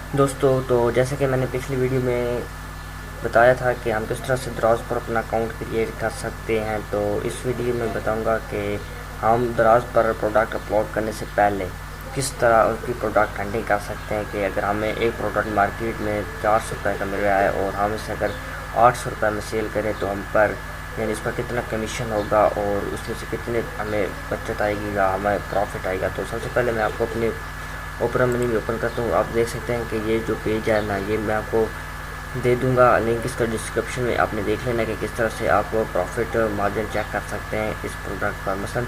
दोस्तों, तो जैसे कि मैंने पिछली वीडियो में बताया था कि हम किस तरह से दराज पर अपना अकाउंट क्रिएट कर सकते हैं, तो इस वीडियो में बताऊंगा कि हम दराज पर प्रोडक्ट अपलोड करने से पहले किस तरह उसकी प्रोडक्ट हंटिंग कर सकते हैं। कि अगर हमें एक प्रोडक्ट मार्केट में 400 रुपये का मिल रहा है और हम इसे अगर 800 रुपये में सेल करें तो हम पर यानी इस पर कितना कमीशन होगा और उसमें से कितने हमें बचत आएगी या हमें प्रॉफिट आएगा। तो सबसे पहले मैं आपको अपनी ओपरा मनी में ओपन करता हूँ। आप देख सकते हैं कि ये जो पेज है ना, ये मैं आपको दे दूंगा लिंक इसका डिस्क्रिप्शन में। आपने देख लेना कि किस तरह से आप प्रॉफिट मार्जिन चेक कर सकते हैं इस प्रोडक्ट पर। मसलन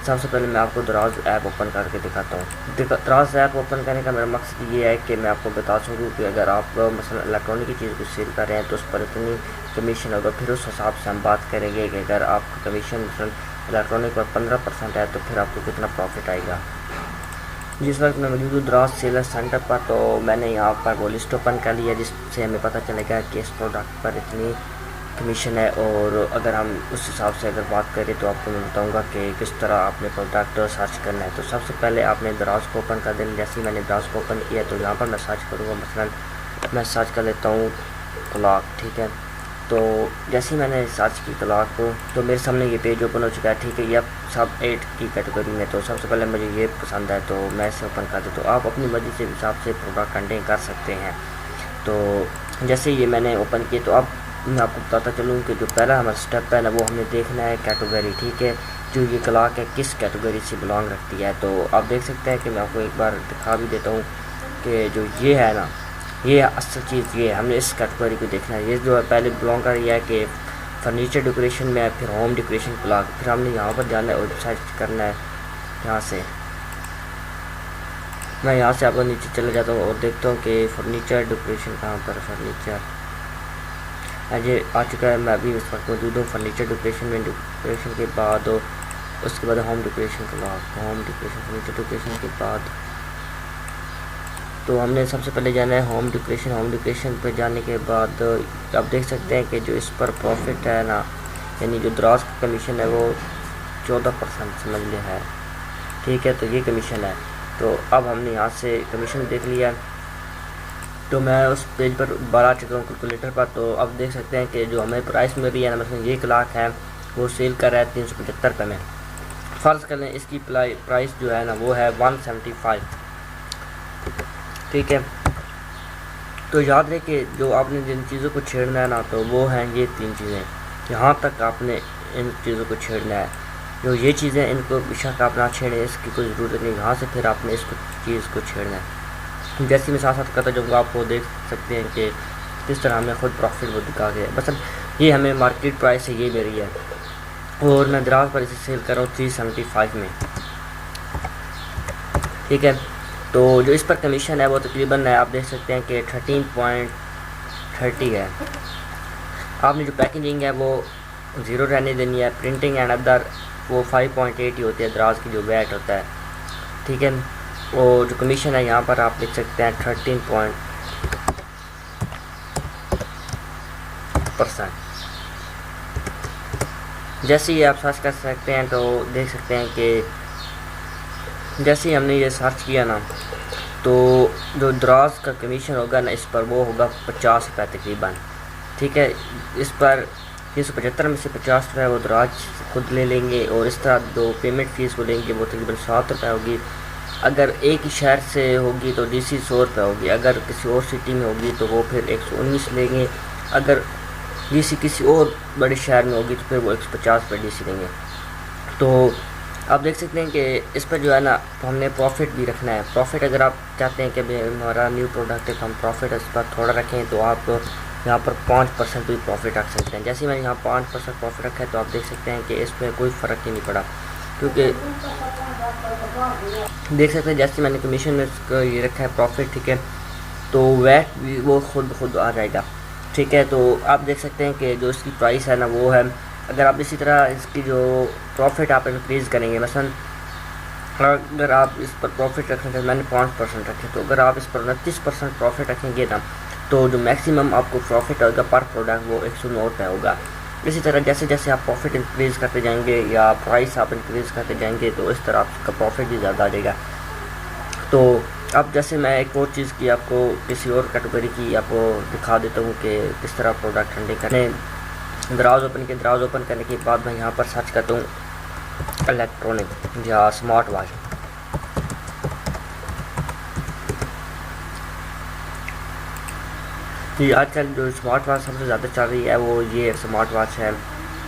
सबसे पहले मैं आपको दराज ऐप ओपन करके दिखाता हूँ। दराज ऐप ओपन करने का मेरा मकसद ये है कि मैं आपको बता सकूँ कि अगर आप मसलन इलेक्ट्रॉनिक की चीज़ को सेल कर रहे हैं तो उस पर इतनी कमीशन होगा। फिर उस हिसाब से हम बात करेंगे कि अगर आपका कमीशन मसलन इलेक्ट्रॉनिक पर 15% है तो फिर आपको कितना प्रॉफिट आएगा। जिस वक्त मैं मौजूद हूँ दराज सेलर सेंटर पर, तो मैंने यहाँ पर वो लिस्ट ओपन कर लिया जिससे हमें पता चलेगा कि इस प्रोडक्ट पर इतनी कमीशन है। और अगर हम उस हिसाब से अगर बात करें तो आपको मैं बताऊँगा कि किस तरह आपने प्रोडक्ट सर्च करना है। तो सबसे पहले आपने दराज को ओपन कर देना। जैसे ही मैंने दराज को ओपन किया तो यहाँ पर मैं सर्च करूँगा, मसलन मैं सर्च कर लेता हूँ क्लॉक, ठीक है। तो जैसे ही मैंने सर्च की क्लॉक को तो मेरे सामने ये पेज ओपन हो चुका है, ठीक है। ये सब 8 की कैटेगरी में, तो सबसे पहले मुझे ये पसंद है तो मैं इसे ओपन कर देता हूँ। तो आप अपनी मर्जी से हिसाब से प्रोडक्ट हंटिंग कर सकते हैं। तो जैसे ये मैंने ओपन किए तो अब मैं आपको बताता चलूँ कि जो पहला हमारा स्टेप है ना, वो हमें देखना है कैटेगरी, ठीक है। जो ये क्लॉक है किस कैटेगरी से बिलोंग रखती है। तो आप देख सकते हैं कि मैं आपको एक बार दिखा भी देता हूँ कि जो ये है ना, ये असल चीज़ ये है, हमने इस कैटेगरी को देखना है। ये जो है पहले बिलोंग कर रही है कि फर्नीचर डेकोरेशन में है, फिर होम डेकोरेशन ब्लॉक, फिर हमने यहाँ पर जाना है और सर्च करना है। यहाँ से मैं यहाँ से आपको नीचे चले जाता हूँ और देखता हूँ कि फर्नीचर डेकोरेशन कहाँ पर, फर्नीचर ये आ चुका है। मैं अभी उस वक्त मौजूद हूँ फर्नीचर डेकोरेशन में। डेकोरेशन के बाद उसके बाद home decoration block, home decoration furniture decoration के बाद तो हमने सबसे पहले जाना है होम डेकोरेशन। होम डेकोरेशन पर जाने के बाद आप देख सकते हैं कि जो इस पर प्रॉफिट है ना, यानी जो दराज का कमीशन है वो 14% समझ लिया है, ठीक है। तो ये कमीशन है। तो अब हमने यहाँ से कमीशन देख लिया। तो मैं उस पेज पर बाहर आ चुका हूँ कैलकुलेटर पर। तो अब देख सकते हैं कि जो हमें प्राइस में भी है ना, मतलब ये क्लाक है वो सेल कर रहा है 375 रुपये में। फ़र्ज़ कर लें इसकी प्राइस जो है ना वो है 175, ठीक है। तो याद रहे कि जो आपने जिन चीज़ों को छेड़ना है ना, तो वो हैं ये 3 चीज़ें। यहाँ तक आपने इन चीज़ों को छेड़ना है। जो ये चीज़ें इनको बेशक आप ना छेड़ें, इसकी कोई ज़रूरत नहीं। यहाँ से फिर आपने इसको चीज़ को छेड़ना है। जैसे मैं साथ साथ करता जाऊँगा, आपको देख सकते हैं कि किस तरह हमें खुद प्रॉफिट वो दिखा गया। बस ये हमें मार्केट प्राइस है, ये मेरी है और मैं दराज पर इसे सेल कर रहा हूँ 375 में, ठीक है। तो जो इस पर कमीशन है वो तकरीबन है, आप देख सकते हैं कि 13.30 है। आपने जो पैकेजिंग है वो 0 रहने देनी है। प्रिंटिंग एंड अदर वो 5.8 ही होती है, दराज की जो वैट होता है, ठीक है। और जो कमीशन है यहाँ पर आप देख सकते हैं 13% जैसे ही आप सर्च कर सकते हैं। तो देख सकते हैं कि जैसे ही हमने ये सर्च किया ना, तो जो दराज का कमीशन होगा ना इस पर वो होगा 50 रुपये तकरीबन, ठीक है। इस पर 375 में से 50 रुपये वो दराज खुद ले लेंगे और इस तरह जो पेमेंट फ़ीस वो लेंगे वो तकरीबन 7 रुपये होगी। अगर एक ही शहर से होगी तो DC 100 रुपये होगी। अगर किसी और सिटी में होगी तो वो फिर 119 लेंगे। अगर DC किसी और बड़े शहर में होगी तो फिर वो 150 रुपये DC देंगे। तो आप देख सकते हैं कि इस पर जो है ना, तो हमने प्रॉफिट भी रखना है। प्रॉफिट अगर आप चाहते हैं कि भाई हमारा न्यू प्रोडक्ट है तो हम प्रॉफिट इस पर थोड़ा रखें, तो आप यहाँ पर 5% भी प्रॉफिट रख सकते हैं। जैसे मैंने यहाँ 5% प्रॉफिट रखा है तो आप देख सकते हैं कि इसमें कोई फ़र्क ही नहीं पड़ा, क्योंकि देख सकते हैं जैसे मैंने कमीशन में ये रखा है प्रॉफिट, ठीक है। तो वैट भी वो खुद आ जाएगा, ठीक है। तो आप देख सकते हैं कि जो इसकी प्राइस है ना वो है, अगर आप इसी तरह इसकी जो प्रॉफिट आप इंक्रीज़ करेंगे, मसलन अगर आप इस पर प्रॉफिट रखेंगे, मैंने 5% रखे, तो अगर आप इस पर 29% प्रॉफिट रखेंगे ना, तो जो मैक्सिमम आपको प्रॉफिट होगा पर प्रोडक्ट वो 109 रुपये होगा। इसी तरह जैसे जैसे आप प्रॉफिट इंक्रीज़ करते जाएंगे या प्राइस आप इंक्रीज़ करते जाएंगे तो इस तरह आपका प्रॉफिट भी ज़्यादा आ जाएगा। तो अब जैसे मैं एक और चीज़ की आपको किसी और कैटेगरी की आपको दिखा देता हूँ कि किस तरह प्रोडक्ट हंटिंग करने। दराज ओपन करने के बाद मैं यहाँ पर सर्च करता हूँ इलेक्ट्रॉनिक या स्मार्ट वॉच। ये आजकल जो स्मार्ट वॉच सबसे ज़्यादा चल रही है वो ये स्मार्ट वॉच है,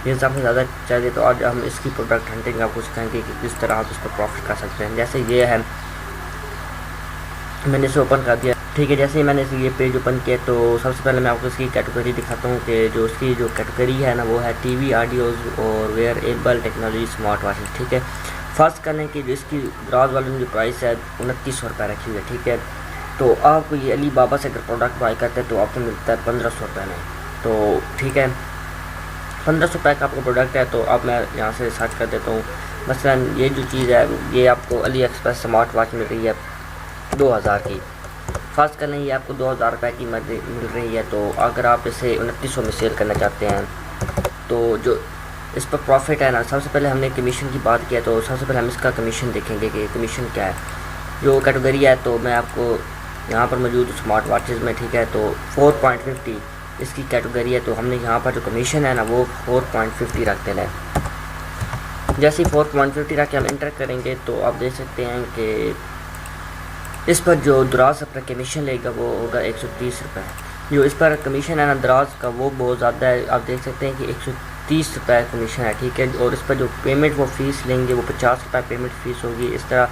ये सबसे ज़्यादा चाहिए। तो आज हम इसकी प्रोडक्ट हंटिंग आपको सिखाएंगे कि किस तरह आप इस पर प्रॉफिट कर सकते हैं। जैसे ये है, मैंने इसे ओपन कर दिया, ठीक है। जैसे ही मैंने ये पेज ओपन किया तो सबसे पहले मैं आपको इसकी कैटेगरी दिखाता हूँ कि जो इसकी जो कैटेगरी है ना वो है टीवी, ऑडियोज़ और वेयरेबल टेक्नोलॉजी स्मार्ट वॉचेस, ठीक है। फर्स्ट करने की जो इसकी दराज वाले जो प्राइस है 2900 रुपये रखी हुई है, ठीक है। तो आपको ये अली बाबा से अगर प्रोडक्ट बाई करते हैं तो आपको मिलता है 1500 रुपये में, तो ठीक है 1500 रुपये का आपका प्रोडक्ट है। तो अब मैं यहाँ से सर्च कर देता हूँ, मसलन ये जो चीज़ है ये आपको अली एक्सप्रेस स्मार्ट वॉच मिल रही है 2000 की। फर्स्ट करने ये आपको 2000 रुपये की मिल रही है। तो अगर आप इसे 2900 में सेल करना चाहते हैं तो जो इस पर प्रॉफिट है ना, सबसे पहले हमने कमीशन की बात किया तो सबसे पहले हम इसका कमीशन देखेंगे कि कमीशन क्या है। जो कैटेगरी है तो मैं आपको यहाँ पर मौजूद स्मार्ट वॉचेज़ में, ठीक है, तो 4.50 इसकी कैटेगरी है। तो हमने यहाँ पर जो कमीशन है ना वो 4.50 रख देना है। जैसे ही 4.50 रख के हम इंटर करेंगे तो आप देख सकते हैं कि इस पर जो दराज अपना कमीशन लेगा वो होगा 130 रुपये। जो इस पर कमीशन है ना दराज का वो बहुत ज़्यादा है, आप देख सकते हैं कि 130 रुपये कमीशन है, ठीक है। और इस पर जो पेमेंट वो फ़ीस लेंगे वो 50 रुपये पेमेंट फ़ीस होगी। इस तरह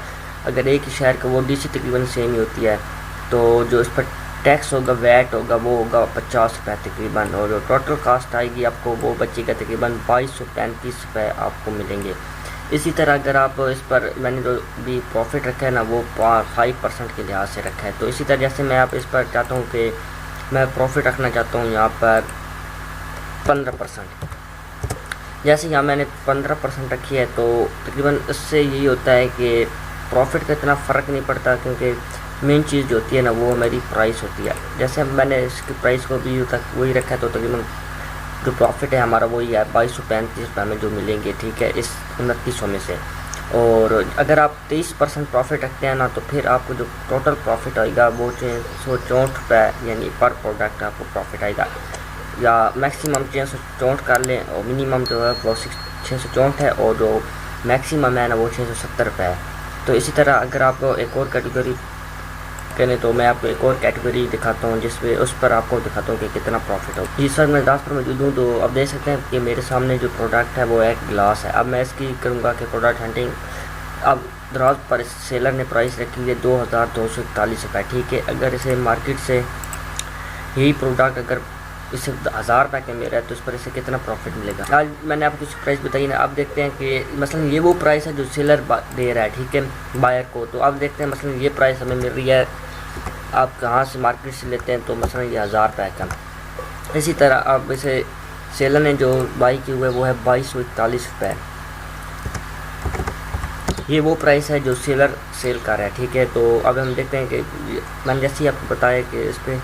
अगर एक ही शहर का वो DC तकरीबन सेम ही होती है, तो जो इस पर टैक्स होगा वैट होगा वो होगा 50 रुपये तकरीबन, और जो टोटल कास्ट आएगी आपको वो बचेगा तकरीबन 2235 रुपये आपको मिलेंगे। इसी तरह अगर आप इस पर मैंने जो भी प्रॉफिट रखा है ना वो 5% के लिहाज से रखा है। तो इसी तरह जैसे मैं आप इस पर चाहता हूँ कि मैं प्रॉफिट रखना चाहता हूँ यहाँ पर 15%, जैसे यहाँ मैंने 15% रखी है तो तकरीबन इससे यही होता है कि प्रॉफिट का इतना फ़र्क नहीं पड़ता, क्योंकि मेन चीज़ जो होती है ना वो हमारी प्राइस होती है। जैसे मैंने इसकी प्राइस को भी वही रखा है तो तकरीबन जो प्रॉफिट है हमारा वही है 2235 रुपये में जो मिलेंगे, ठीक है, इस 2900 में से। और अगर आप 23% प्रॉफिट रखते हैं ना तो फिर आपको जो टोटल प्रॉफिट आएगा वो 664 रुपये यानी पर प्रोडक्ट आपको प्रॉफिट आएगा, या मैक्सिमम 664 कर लें और मिनिमम जो है वो 664 है और जो मैक्सिमम है ना वो 670 रुपये है। तो इसी तरह अगर आपको एक और कैटेगरी करें तो मैं आपको एक और कैटेगरी दिखाता हूँ जिसमें उस पर आपको दिखाता हूँ कि कितना प्रॉफिट हो। जी सर, मैं दराज पर मौजूद हूँ। तो अब देख सकते हैं कि मेरे सामने जो प्रोडक्ट है वो एक गिलास है। अब मैं इसकी करूँगा कि प्रोडक्ट हंटिंग। अब दराज पर सेलर ने प्राइस रखी है 2241 रुपये, ठीक है। अगर इसे मार्केट से यही प्रोडक्ट अगर इसे 1000 रुपये के में रहा है तो इस पर इसे कितना प्रॉफिट मिलेगा। आज मैंने आपको कुछ प्राइस बताई ना, आप देखते हैं कि मसलन ये वो प्राइस है जो सेलर दे रहा है, ठीक है, बायर को। तो आप देखते हैं मसलन ये प्राइस हमें मिल रही है, आप कहाँ से मार्केट से लेते हैं तो मसलन ये 1000 रुपये का। इसी तरह अब इसे सेलर ने जो बाई की हुआ है वो है 2241 रुपये। ये वो प्राइस है जो सेलर सेल कर रहा है, ठीक है। तो अब हम देखते हैं कि मैंने जैसे ही आपको बताया कि इस पर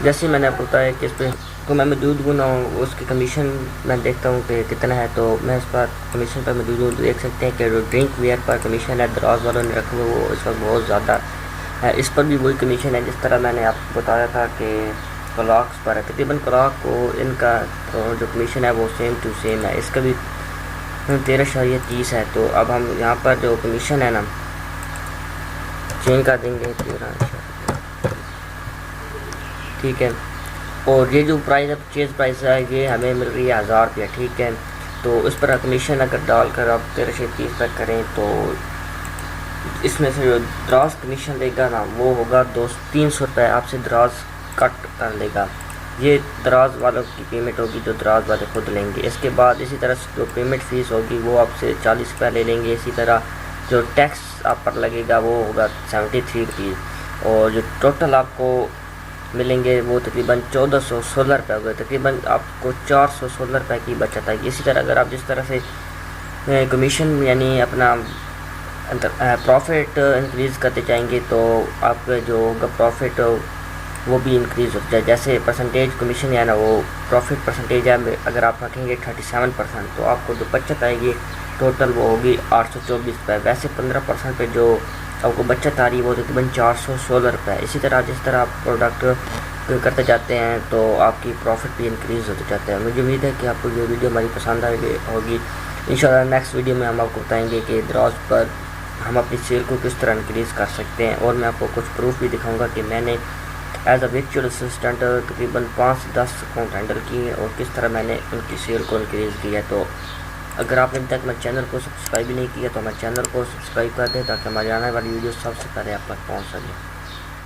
जैसे मैंने आपको बताया कि इस पर तो मैं मौजूद हूँ ना, उसकी कमीशन मैं देखता हूँ कि कितना है। तो मैं इस पर कमीशन पर मौजूद हूँ। तो देख सकते हैं कि जो ड्रिंक वेयर पर कमीशन है दराज वालों ने रखा हुआ वो इस वक्त बहुत ज़्यादा है। इस पर भी वही कमीशन है जिस तरह मैंने आपको बताया था कि क्लॉक्स पर है। तकरीबन क्लॉक को इनका जो कमीशन है वो सेम टू सेम है, इसका भी 13.30 है। तो अब हम यहाँ पर जो कमीशन है ना चेंज कर देंगे 13, ठीक है। और ये जो प्राइस है परचेज प्राइस है ये हमें मिल रही है 1000 रुपये, ठीक है। तो इस पर कमीशन अगर डालकर आप 1330 तक करें तो इसमें से जो दराज कमीशन देगा ना वो होगा 300 रुपये आपसे दराज कट कर लेगा। ये दराज वालों की पेमेंट होगी जो दराज वाले खुद लेंगे। इसके बाद इसी तरह से जो पेमेंट फ़ीस होगी वो आपसे 40 रुपये ले लेंगे। इसी तरह जो टैक्स आप पर लगेगा वो होगा 73 रुपीज़, और जो टोटल आपको मिलेंगे वो तकरीबन 1416 रुपये हो गए। तकरीबन आपको 416 रुपये की बचत आएगी। इसी तरह अगर आप जिस तरह से कमीशन यानी अपना प्रॉफिट इंक्रीज़ करते जाएंगे तो आपका जो होगा प्रॉफिट वो भी इंक्रीज़ हो जाए। जैसे परसेंटेज कमीशन है ना वो प्रॉफिट परसेंटेज है, अगर आप रखेंगे 37% तो आपको जो बचत आएगी टोटल वो होगी 824 रुपये। वैसे 15% पे जो आपको बचत आ रही है वो तकरीबन 416 रुपये। इसी तरह जिस तरह आप प्रोडक्ट करते जाते हैं तो आपकी प्रॉफिट भी इंक्रीज़ होते जाते हैं। मुझे उम्मीद है कि आपको ये वीडियो हमारी पसंद आई होगी। इंशाल्लाह नेक्स्ट वीडियो में हम आपको बताएंगे कि दराज पर हम अपनी सेल को किस तरह इंक्रीज़ कर सकते हैं, और मैं आपको कुछ प्रूफ भी दिखाऊंगा कि मैंने एज अ वर्चुअल असिस्टेंट तकरीबन 5 से 10 अकाउंट हैंडल किए हैं और किस तरह मैंने उनकी सेल को इंक्रीज़ किया है। तो अगर आपने अभी तक मेरे चैनल को सब्सक्राइब नहीं किया तो हमारे चैनल को सब्सक्राइब कर दें ताकि हमारी आने वाली वीडियो सबसे पहले आप तक पहुँच सके।